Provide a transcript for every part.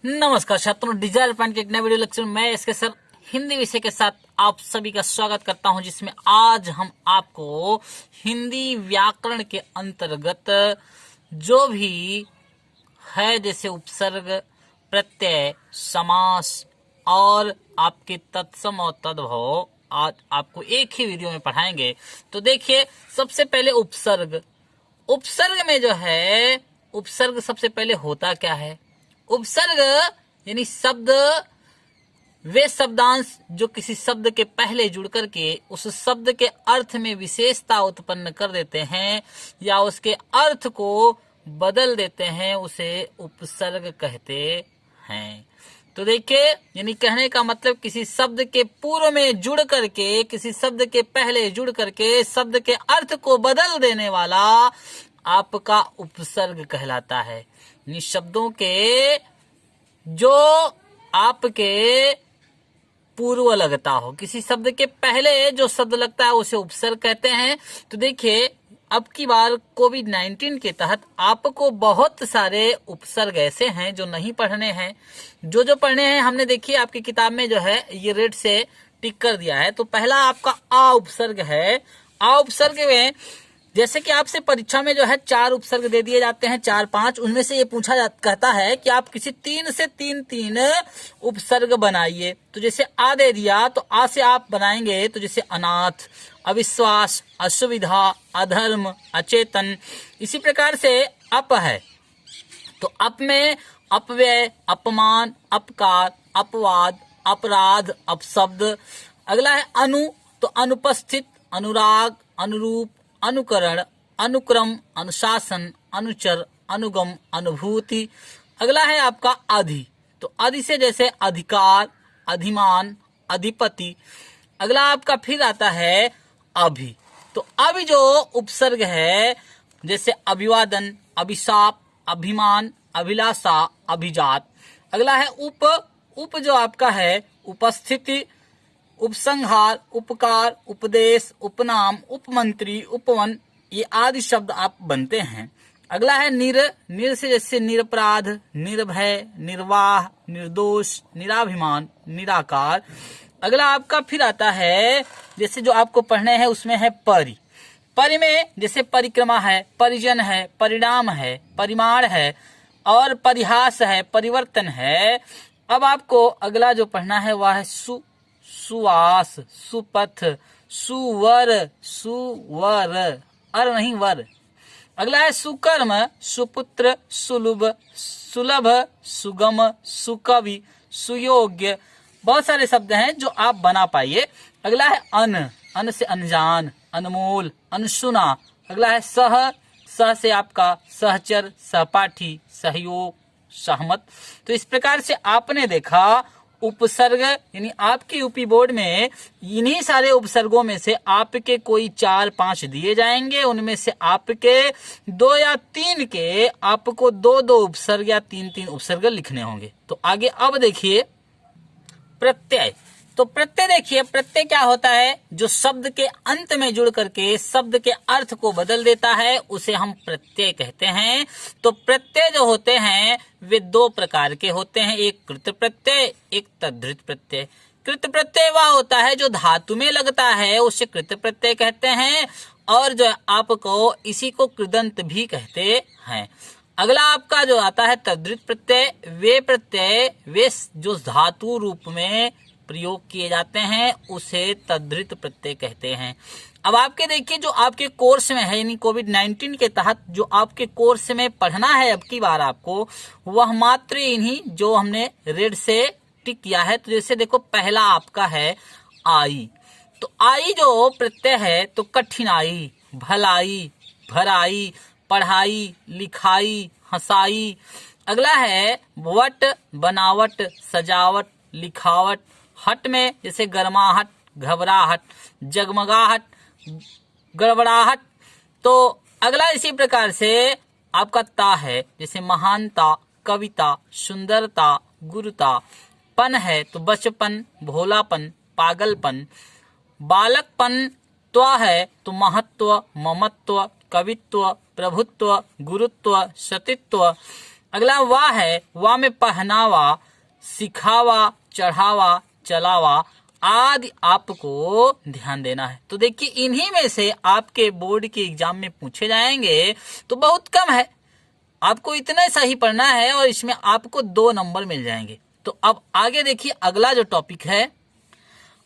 नमस्कार छात्रों, Dzire point के एक नए वीडियो लेक्चर में मैं इसके सर हिंदी विषय के साथ आप सभी का स्वागत करता हूं, जिसमें आज हम आपको हिंदी व्याकरण के अंतर्गत जो भी है जैसे उपसर्ग, प्रत्यय, समास और आपके तत्सम और तद्भव आज आपको एक ही वीडियो में पढ़ाएंगे। तो देखिए, सबसे पहले उपसर्ग। उपसर्ग में जो है, उपसर्ग सबसे पहले होता क्या है? उपसर्ग यानी शब्द, वे शब्दांश जो किसी शब्द के पहले जुड़ करके उस शब्द के अर्थ में विशेषता उत्पन्न कर देते हैं या उसके अर्थ को बदल देते हैं, उसे उपसर्ग कहते हैं। तो देखिए, यानी कहने का मतलब किसी शब्द के पूर्व में जुड़ करके, किसी शब्द के पहले जुड़ करके शब्द के अर्थ को बदल देने वाला आपका उपसर्ग कहलाता है। शब्दों के जो आपके पूर्व लगता हो, किसी शब्द के पहले जो शब्द लगता है उसे उपसर्ग कहते हैं। तो देखिए, अब की बार कोविड-19 के तहत आपको बहुत सारे उपसर्ग ऐसे हैं जो नहीं पढ़ने हैं। जो पढ़ने हैं हमने देखिए आपकी किताब में जो है ये रेड से टिक कर दिया है। तो पहला आपका आ उपसर्ग है। आ उपसर्ग में जैसे कि आपसे परीक्षा में जो है 4 उपसर्ग दे दिए जाते हैं, 4-5, उनमें से ये कहता है कि आप किसी 3 से 3 उपसर्ग बनाइए। तो जैसे आ दे दिया तो आ से आप बनाएंगे तो जैसे अनाथ, अविश्वास, असुविधा, अधर्म, अचेतन। इसी प्रकार से अप है तो अप में अपव्यय, अपमान, अपकार, अपवाद, अपराध, अपशब्द। अगला है अनु, तो अनुपस्थित, अनुराग, अनुरूप, अनुकरण, अनुक्रम, अनुशासन, अनुचर, अनुगम, अनुभूति। अगला है आपका अधि, तो अधि से जैसे अधिकार, अधिमान, अधिपति। अगला आपका फिर आता है अभि, तो अभि जो उपसर्ग है जैसे अभिवादन, अभिशाप, अभिमान, अभिलाषा, अभिजात। अगला है उप, उप जो आपका है उपस्थिति, उपसंहार, उपकार, उपदेश, उपनाम, उपमंत्री, उपवन, ये आदि शब्द आप बनते हैं। अगला है निर, निर से जैसे निरपराध, निर्भय, निर्वाह, निर्दोष, निराभिमान, निराकार। अगला आपका फिर आता है जैसे जो आपको पढ़ने हैं उसमें है परि। परि में जैसे परिक्रमा है, परिजन है, परिणाम है, परिमाण है और परिहास है, परिवर्तन है। अब आपको अगला जो पढ़ना है वह है सुवास, सुपथ, सुवर, सुवर, अर नहीं वर। अगला है सुकर्म, सुपुत्र, सुलभ, सुलभ, सुगम, सुकवि, सुयोग्य। बहुत सारे शब्द हैं जो आप बना पाइए। अगला है अन, अन से अनजान, अनमोल, अनसुना। अगला है सह, सह से आपका सहचर, सहपाठी, सहयोग, सहमत। तो इस प्रकार से आपने देखा उपसर्ग, यानी आपके यूपी बोर्ड में इन्हीं सारे उपसर्गों में से आपके कोई 4-5 दिए जाएंगे। उनमें से आपके 2 या 3 के आपको 2-2 उपसर्ग या 3-3 उपसर्ग लिखने होंगे। तो आगे अब देखिए प्रत्यय। तो प्रत्यय देखिए, प्रत्यय क्या होता है? जो शब्द के अंत में जुड़ करके शब्द के अर्थ को बदल देता है उसे हम प्रत्यय कहते हैं। तो प्रत्यय जो होते हैं वे 2 प्रकार के होते हैं, एक कृत प्रत्यय, एक तद्धित प्रत्यय। कृत प्रत्यय वह होता है जो धातु में लगता है, उसे कृत प्रत्यय कहते हैं, और जो आपको इसी को कृदंत भी कहते हैं। अगला आपका जो आता है तद्धित प्रत्यय, वे प्रत्यय वे जो धातु रूप में प्रयोग किए जाते हैं उसे तद्धित प्रत्यय कहते हैं। अब आपके देखिए जो आपके कोर्स में है, यानी कोविड-19 के तहत जो आपके कोर्स में पढ़ना है अब की बार आपको, वह मात्र इन्हीं जो हमने रेड से टिक किया है। तो जैसे देखो, पहला आपका है आई, तो आई जो प्रत्यय है तो कठिनाई, भलाई, भराई, पढ़ाई, लिखाई, हंसाई। अगला है वट, बनावट, सजावट, लिखावट। हट में जैसे गरमाहट, घबराहट, जगमगाहट, गड़बड़ाहट। तो अगला इसी प्रकार से आपका ता है, जैसे महानता, कविता, सुंदरता, गुरुता। पन है तो बचपन, भोलापन, पागलपन। बालकपन। त्व है तो महत्व, ममत्व, कवित्व, प्रभुत्व, गुरुत्व, सतीत्व। अगला वा है, वा में पहनावा, सिखावा, चढ़ावा, चलावा आदि आपको ध्यान देना है। तो देखिए इन्हीं में से आपके बोर्ड के एग्जाम में पूछे जाएंगे तो बहुत कम है, आपको इतना सही पढ़ना है और इसमें आपको 2 नंबर मिल जाएंगे। तो अब आगे देखिए अगला जो टॉपिक है,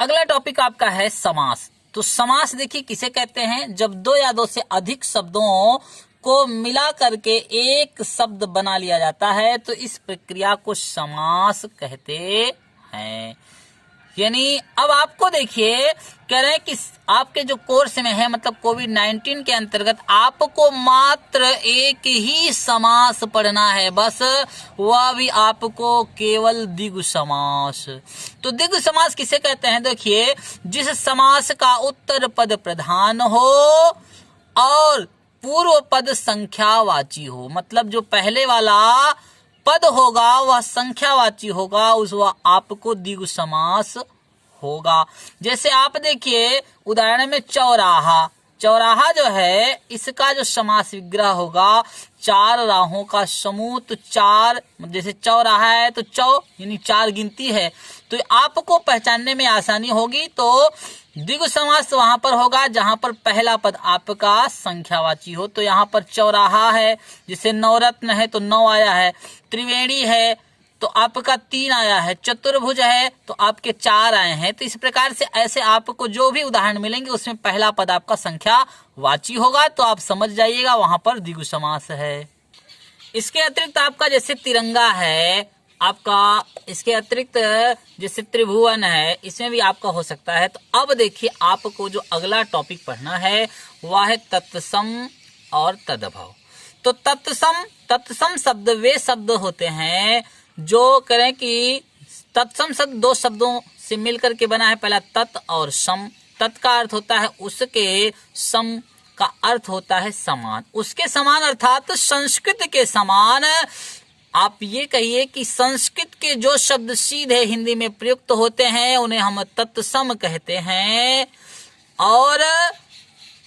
अगला टॉपिक आपका है समास। तो समास देखिए किसे कहते हैं, जब 2 या 2 से अधिक शब्दों को मिला करके एक शब्द बना लिया जाता है तो इस प्रक्रिया को समास कहते हैं। यानी अब आपको देखिए कह रहे हैं कि आपके जो कोर्स में है मतलब कोविड-19 के अंतर्गत आपको मात्र एक ही समास पढ़ना है, बस वह भी आपको केवल द्विगु समास। तो द्विगु समास किसे कहते हैं, देखिए जिस समास का उत्तर पद प्रधान हो और पूर्व पद संख्यावाची हो, मतलब जो पहले वाला पद होगा वह संख्यावाची होगा, उस वह आपको द्विगु समास होगा। जैसे आप देखिए उदाहरण में चौराहा, चौराहा जो है इसका जो समास विग्रह होगा 4 राहों का समूह। तो 4 जैसे चौराहा है तो चौ यानी 4 गिनती है, तो आपको पहचानने में आसानी होगी। तो द्विगु समास वहां पर होगा जहां पर पहला पद आपका संख्यावाची हो। तो यहाँ पर चौराहा है, जैसे नवरत्न है तो 9 आया है, त्रिवेणी है तो आपका 3 आया है, चतुर्भुज है तो आपके 4 आए हैं। तो इस प्रकार से ऐसे आपको जो भी उदाहरण मिलेंगे उसमें पहला पद आपका संख्यावाची होगा, तो आप समझ जाइएगा वहां पर द्विगु समास है। इसके अतिरिक्त आपका जैसे तिरंगा है आपका, इसके अतिरिक्त जैसे त्रिभुवन है, इसमें भी आपका हो सकता है। तो अब देखिए आपको जो अगला टॉपिक पढ़ना है वह है तत्सम और तद्भव। तो तत्सम शब्द वे शब्द होते हैं जो करें कि तत्सम शब्द 2 शब्दों से मिलकर के बना है, पहला तत् और सम। तत् का अर्थ होता है उसके, सम का अर्थ होता है समान, उसके समान अर्थात संस्कृत के समान। आप ये कहिए कि संस्कृत के जो शब्द सीधे हिंदी में प्रयुक्त होते हैं उन्हें हम तत्सम कहते हैं। और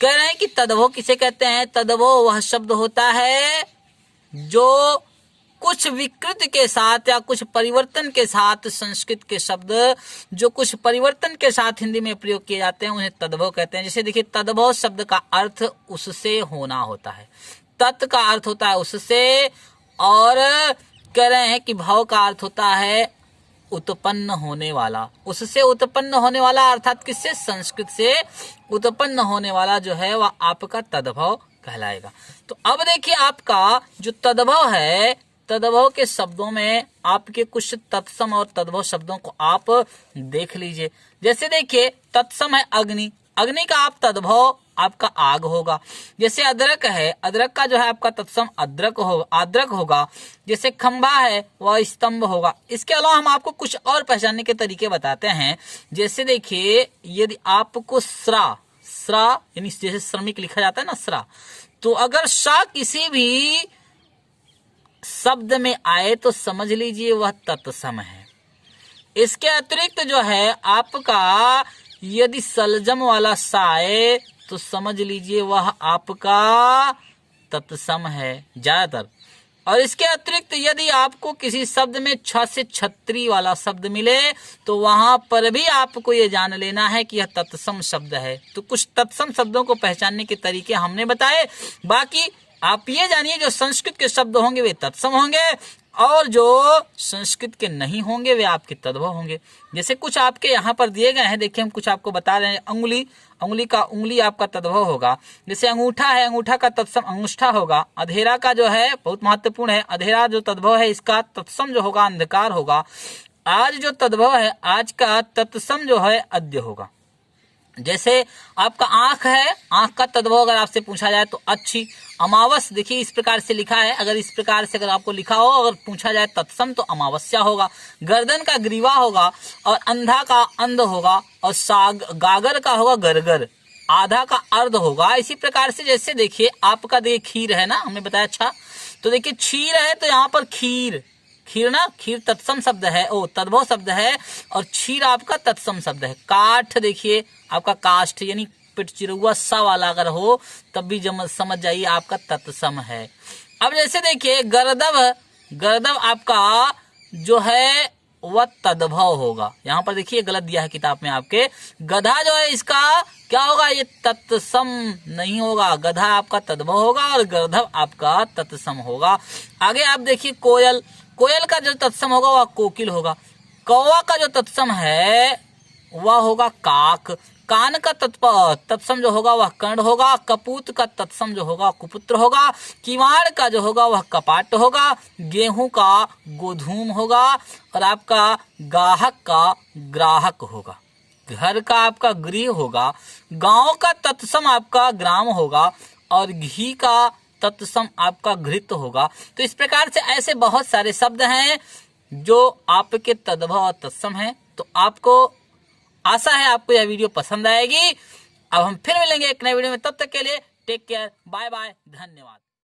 कह रहे हैं कि तद्भव किसे कहते हैं, तद्भव वह शब्द होता है जो कुछ विकृति के साथ या कुछ परिवर्तन के साथ, संस्कृत के शब्द जो कुछ परिवर्तन के साथ हिंदी में प्रयोग किए जाते हैं उन्हें तद्भव कहते हैं। जैसे देखिए तद्भव शब्द का अर्थ उससे होना होता है, तत् का अर्थ होता है उससे, और कह रहे हैं कि भाव का अर्थ होता है उत्पन्न होने वाला, उससे उत्पन्न होने वाला अर्थात किससे, संस्कृत से उत्पन्न होने वाला जो है वह आपका तद्भव कहलाएगा। तो अब देखिए आपका जो तद्भव है, तद्भव के शब्दों में आपके कुछ तत्सम और तद्भव शब्दों को आप देख लीजिए। जैसे देखिए तत्सम है अग्नि, अग्नि का आप तद्भव आपका आग होगा। जैसे अदरक है, अदरक का जो है आपका तत्सम आद्रक होगा। जैसे खंभा है वह स्तंभ होगा। इसके अलावा हम आपको कुछ और पहचानने के तरीके बताते हैं। जैसे देखिए यदि आपको स्रा यानी जैसे श्रमिक लिखा जाता है ना स्रा, तो अगर सा किसी भी शब्द में आए तो समझ लीजिए वह तत्सम है। इसके अतिरिक्त जो है आपका यदि सलजम वाला सा आए तो समझ लीजिए वह आपका तत्सम है ज्यादातर। और इसके अतिरिक्त यदि आपको किसी शब्द में छ से छत्री वाला शब्द मिले तो वहां पर भी आपको ये जान लेना है कि यह तत्सम शब्द है। तो कुछ तत्सम शब्दों को पहचानने के तरीके हमने बताए। बाकी आप ये जानिए जो संस्कृत के शब्द होंगे वे तत्सम होंगे और जो संस्कृत के नहीं होंगे वे आपके तद्भव होंगे। जैसे कुछ आपके यहाँ पर दिए गए हैं, देखिए हम कुछ आपको बता रहे हैं। उंगली आपका तद्भव होगा। जैसे अंगूठा है, अंगूठा का तत्सम अंगुष्ठा होगा। अधेरा का जो है बहुत महत्वपूर्ण है, अधेरा जो तद्भव है इसका तत्सम जो होगा अंधकार होगा। आज जो तद्भव है आज का तत्सम जो है अद्य होगा। जैसे आपका आंख है, आंख का तद्भव अगर आपसे पूछा जाए तो अच्छी। अमावस देखिए इस प्रकार से लिखा है, अगर इस प्रकार से अगर आपको लिखा हो अगर पूछा जाए तत्सम तो अमावस्या होगा। गर्दन का ग्रीवा होगा और अंधा का अंध होगा और गागर का होगा गरगर, आधा का अर्ध होगा। इसी प्रकार से जैसे देखिए आपका देखिए खीर है ना, हमने बताया अच्छा, तो देखिए क्षीर है तो यहाँ पर खीर ना, खीर तत्सम शब्द है, तद्भव शब्द है और क्षीर आपका तत्सम शब्द है। काठ देखिए आपका काष्ठ यानी पिटचिरुआ सा वाला अगर हो तब भी समझ जाइए आपका तत्सम है। अब जैसे देखिए गर्दभ गर्दभ आपका जो है वह तद्भव होगा। यहाँ पर देखिए गलत दिया है किताब में आपके। गधा जो है इसका क्या होगा, ये तत्सम नहीं होगा। गधा आपका तद्भव होगा और गर्दभ आपका तत्सम होगा। आगे आप देखिए कोयल, कोयल का जो तत्सम होगा वह कोकिल होगा। कौवा का जो तत्सम है वह होगा काक। कान का तत्सम जो होगा वह कर्ण होगा। कपूत का तत्सम जो होगा कुपुत्र होगा। किवाड़ का जो होगा वह कपाट होगा। गेहूं का गोधूम होगा और आपका गाहक का ग्राहक होगा। घर का आपका गृह होगा। गांव का तत्सम आपका ग्राम होगा और घी का तत्सम आपका घृत होगा। तो इस प्रकार से ऐसे बहुत सारे शब्द हैं जो आपके तद्भव और तत्सम हैं। तो आपको आशा है आपको यह वीडियो पसंद आएगी। अब हम फिर मिलेंगे एक नए वीडियो में, तब तक के लिए टेक केयर, बाय बाय, धन्यवाद।